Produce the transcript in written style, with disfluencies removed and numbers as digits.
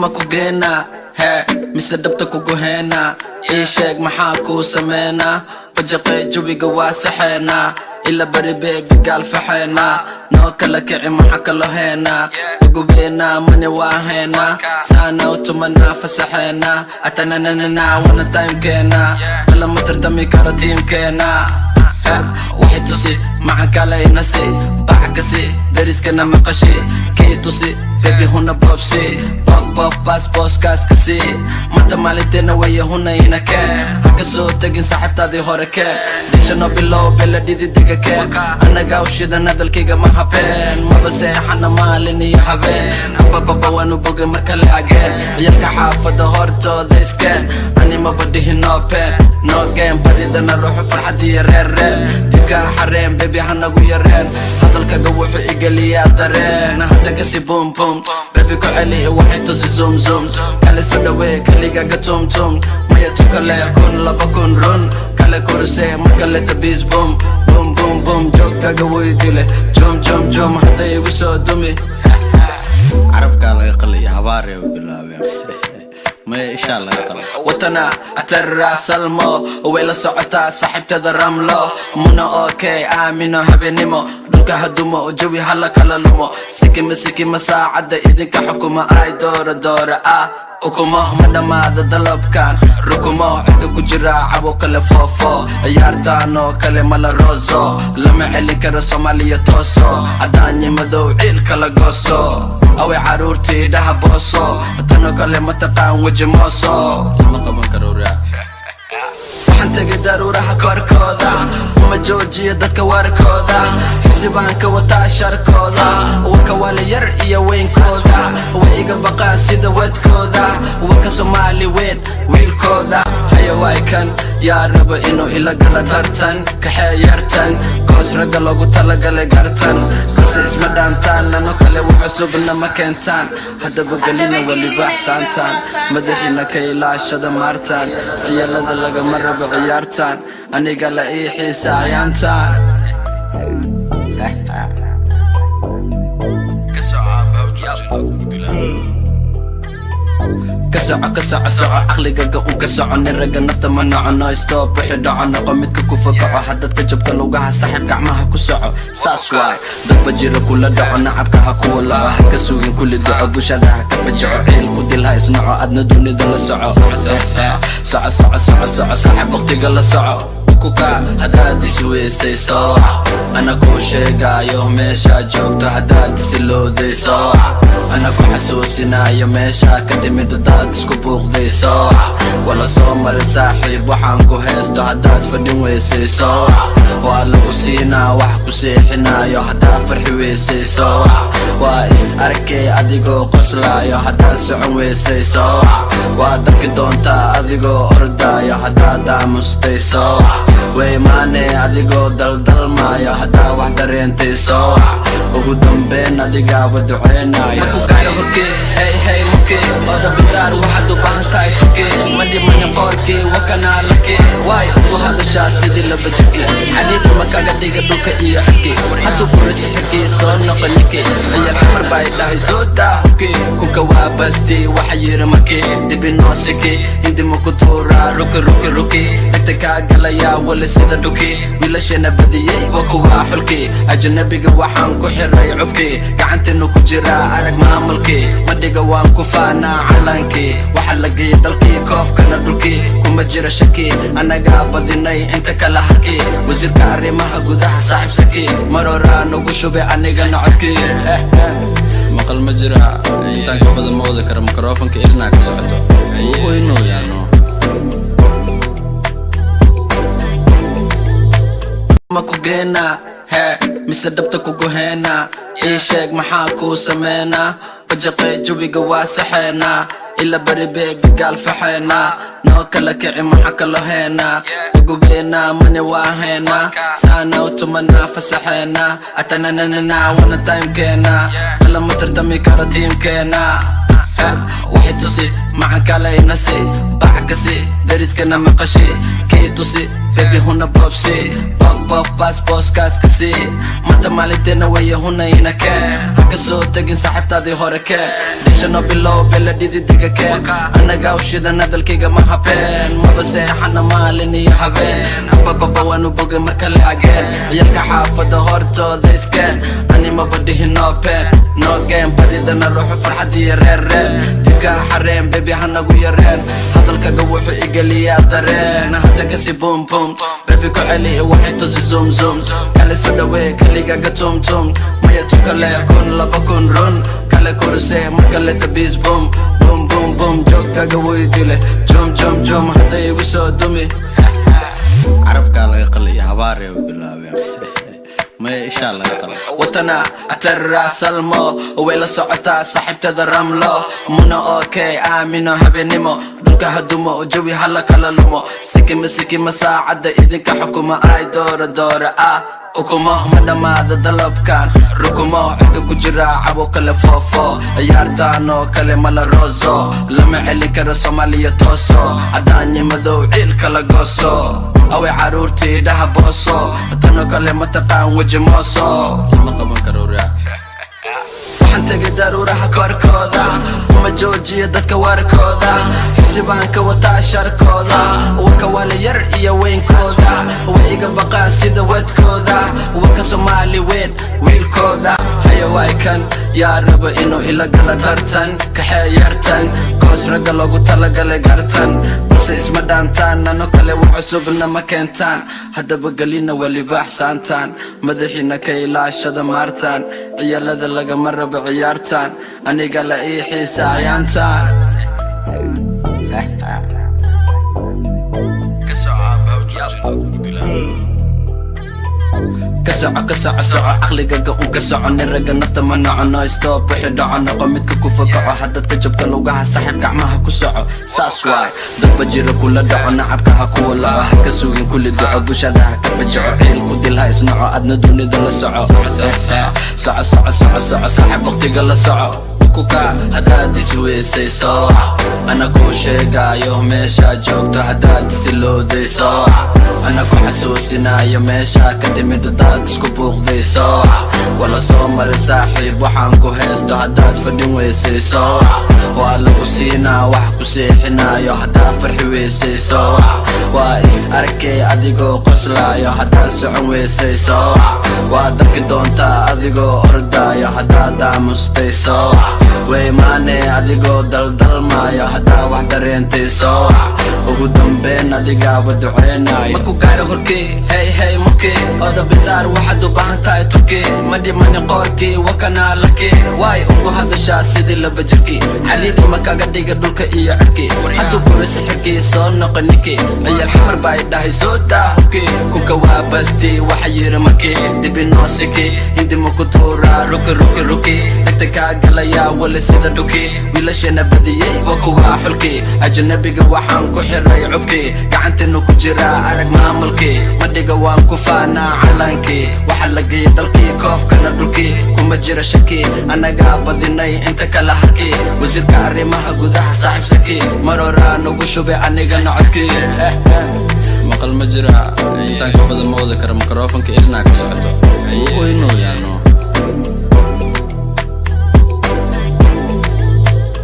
كوجينا هي مسدبت كوجهنا إيشك محاكو سمينا وجقي جوي قواسحنا إلا بري بيبي قال فحينا نوكا لكعي محاكا لهينا وقبينا مني واهينا سانا وتمنا فسحينا أتناننا وانا تايم كينا لما تردمي كارتيم كينا واحد تصي معك علي نسي بعكسي داريس كنا مقشي كي تصي بيبي هنا بوبسي بوب باس بوس كاس كسي مانتا مالتنا ويا هنا ينكا هكسو تاقين صاحب تادي هوركا ديشنو بلو بلا ديدي ديكاكا انا قاوشيدا نادل كيغا ما حبين ما بسيح انا ماليني يحبين ابا بابا وانو بوغي مركالي عقين يالكا حافظة هورتو ديسكين اني ما بديه نو بين نو جيم بريد انا روحو فرحدي رير ديكا حرين بيبي هنا ويرين هذا قوحو إيقالي يا دارين هدا كسي بوم بوم بيبي كوعلي وحي توزي زوم زوم كالي سوداوي كالي قاقا توم توم ميا توكالي كون لابا كون رون كالي كورسي مكالي تبيز بوم بوم بوم بوم جوك قاقا ويديلي جوم جوم جوم هدا يوسو دومي عرب قال يقلي هباري وبالله ما إن شاء الله يقلي وطنا أترى سلمو ويلا سعطا صاحبت ذا رملو منا أوكي آمينو هبينيمو دولكا هدومو وجوي هلا كلا لومو سيكي مساعدة إذنك حكومة آي دورة وكما مدما ذا دلب كان ركما عندك كجرا عبو كلا فوفو يارتانو كلا مالا روزو لما علي كرا صوماليا توسو عداني مدو عيل كلا قوسو أوي عرورتي دها بوسو تنو كلا متقان وجه موسو لما قبن كروريا waxaan tagay daruuraha korkooda uma joojiyo dadka warkooda xisibaanka wataa sharkooda waka wala yar iyo weynkooda way iga baqaan sida wadkooda waka Soomaali weyn wiilkooda hayawaykan yaa raba inuu ila gala tartan kaxeeyartan koos raga loogu talagalay gartan balse isma dhaantaan lano kale wax cusubna ma keentaan haddaba gelina waliba axsaantaan madaxiina ka ilaashada maartaan ciyaalada lagama rabo عيارتان أني قال إيه حيسا عيانتان كسع عقلي قاقا وكسع نرقا نفتا منع ناي ستوب وحيدا عنا قمتك كوفكعو حددك جبك لوغاها ساحب قعماها كسعو ساسواي دك بجيرا كل دعو نعبكها كولا هكا سوين كل دعو بوشادها كفجعو عيل وديلها يصنعو عدنا دوني دل سعو ساعة صاحب وقتي قال سعو كوكا هدادي سويسي صاع أنا كو شيقا يوم ميشا جوكتو هدادي سلو ذي صاع أنا كو حسوسنا يوم ميشا كدمي داداد سكو بوغ ذي صاع ولا صومر ساحب وحانكو هيستو هداد فدين ويسي صاع وقالو سينا وحكو سيحنا يو هداد فرحي ويسي صاع واس أركي أديقو قسلا يو هداد سعون ويسي صاع وادك دونتا أديقو أردا يو هداد عمستي صاع ويماني أديقو دلدل مايو حتى واحدة رينتي صوع وقدام بين أديقا ودعينا مكو كايو هركي هي مكي ودا بدار واحد وبانتاي توكي ماني قوركي وكنا لكي واي وهذا شاسي دي لبجكي عليك مكاقا ديقا دوكا إيو حكي حدو بورس حكي صون نقنكي عيا الحمر بايد لاهي سودا هكي كوكا وابستي وحيير مكي دبي نوسكي هندي مكو تورا روكي انتكا قليا ولا سيدا دوكي ويلاشينا بديي وكوا حلكي أجنبيقا وحان كو حراي عبكي قعنتنو كجرا عرق ماملكي مديقا وان كفانا علانكي وحلقي دلكي كوب كان دلكي كوما جيرا شكي أنا قابديني انت كلا حكي وزيرك عريمها قدها صاحب سكي مرورانو قشوبي أنيقا نعدكي مقل مجرى انتان كبدا موضة كرا ميكروفون كإلنا كسعتو وينو يانو كوجينا هي مسدبت كوجهنا إيشك محاكو سمينا وجقي جوي قواسحنا إلا بري بيبي قال فحينا نوكا لكعي محاكا لهينا وقبينا مني واهينا سانا وتمنا فسحينا أتناننا وانا تايم كينا لما تردمي كارتيم كينا واحد tusi macan kale inasi bacakasi dariskana maqashi kii tusi baby huna bobsi pop bas boskaas kasi manta maalinteena waya huna inake haka soo tagin saaxiibtaadii hore ke dhishano bilow bela dhididiga ke anaga ushidan hadalkayga ma habeen maba seexana maalin iyo habeen abababa waanu bogay markale ageen ciyalka xaafada hortooda iskeen ani maba dhihi no pen no game baridana ruuxu farxad iyo reer dibka xareen baby hanagu yareen hadalkaga wuxuu igeliyaa dareen hadda kasi boom boom baby ku celi waxay tusi zoom zoom kale soo dhawee kaligaga tum tum maya tukale kun laba kun run kale kurse markale tabiis boom boom boom boom joogkaga weydile jom jom hadda igu soo dumi carabkaa laga qaliya habaaree bilaabeen maya ishaa laga qalay watana atarra salmo way la socotaa saaxiibtada ramlo muna okay aamino habeenimo dhulka hadumo jawi hala kala lumo sikima saacadda idinka xukuma ay doora ukumo ma dhamaada dalabkan rukumo cidda ku jira cabo kale foofo ciyaartaan oo kale mala rozo lama celin karo soomaaliya tooso caddaanyi madow ciil kala gooso away caruurtii dhaha booso tanoo kale mataqaan weji mooso lama qaban karo raa waxaan tegay daruuraha korkooda uma joojiyo dadka warkooda xibsibaan ka wataa sharkooda waka wala yar iyo weynkooda way iga baqaan sida wadkooda waka soomaali weyn wiilkooda hayawaykan yaa raba inuu ila gala tartan kaxee yartan koos ragga loogu talagalay gartan balse isma dhaantaan nano kale wax cusubna ma keentaan haddaba gelina weliba axsaantaan madaxiina ka ilaashada maartaan ciyaalada lagama rabo ciyaartaan aniga la ii xiisaayaantaan kasoco caqligaga un ka soconi ragga nafta ma nocono stop wixii dhaco noqo midka ku fokaco haddadka jabka lugaha saaxiib gacmaha ku soco saas waay dadba jira kula dhaco nacabka ha kuwa laco ha ka sugin kulli duco bulshada ha ka fajaco ciil ku dil ha isnaco adna dunida la soco soco saaxiib waqtiga la soco kuka haddaad isweysayso ana kuu sheegaayo meeshaa joogto haddaad isilowdayso ana ku xasuusinayo meeshaa ka timid haddaad isku buuqdayso wala soo mari saaxiib waxaan ku heesto haddaad fadhin weysayso waa lagu siinaa wax ku seexinayo haddaad farxi weysayso waa is arkay adigoo qoslaayo haddaad socon weysayso waad arki doontaa adigoo ordaayo haddaad aamustayso way maane adigoo daldalmaayo haddaa wax dareentayso ugu dambeyn adigaaba duceynayo marku gaari horkii hey mukii oda bidaar waxaad u baahan tahay turkii ma dhimani qoorkii wakanaa lakii waay ugu hadashaa sidii laba jirkii caliidima kaga dhiga dhulka iyo cirkii hadduu buri sixirkii soo noqo ninkii ciyaal xamar baa idhahay soo daa hubkii kuka waa bastii waxa yiri markii dibinoosikii hindima ku tuuraa ruki dhegta kaa galayaa wali sida dhuki wiilashana badiyey waa kuwaa xulkii ajnabiga waxaan ku xiray cubkii gacanteenu ku jiraa arag maamulkii madhiga waan ku faanaa calankii waxa la geeyay dalkii koobkana dhulkii kuma jira shaki anagaa badinay inta kala harkii wasiirka arrimaha gudaha saaxiib saki maroraa nugu shubay anigana codkii maqal ma jira intaan ka badan ma wada kara mikrofonka irinaa ka socoto wuu inuu yaano